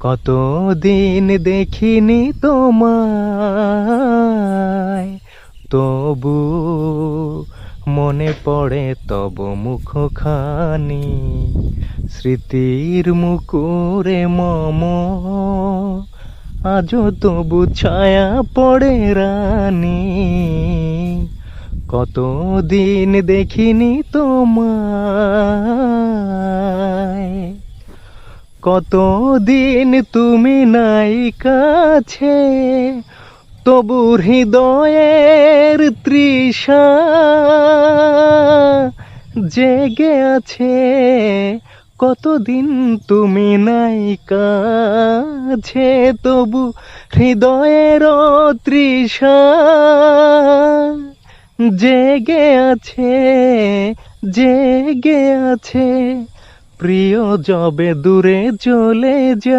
কতদিন দেখিনি তোমায়, তবু মনে পড়ে তব মুখখানি। স্মৃতির মুকুরে মম আজও তবু ছায়া পড়ে রানী। কতদিন দেখিনি তোমায়, কতদিন তুমি নাই কাছে, তবু হৃদয়ের তৃষা জেগে আছে। কতদিন তুমি নাই কাছে, তবু হৃদয়ের তৃষা জেগে আছে, জেগে আছে। প্রিয় যবে দূরে চলে যায়।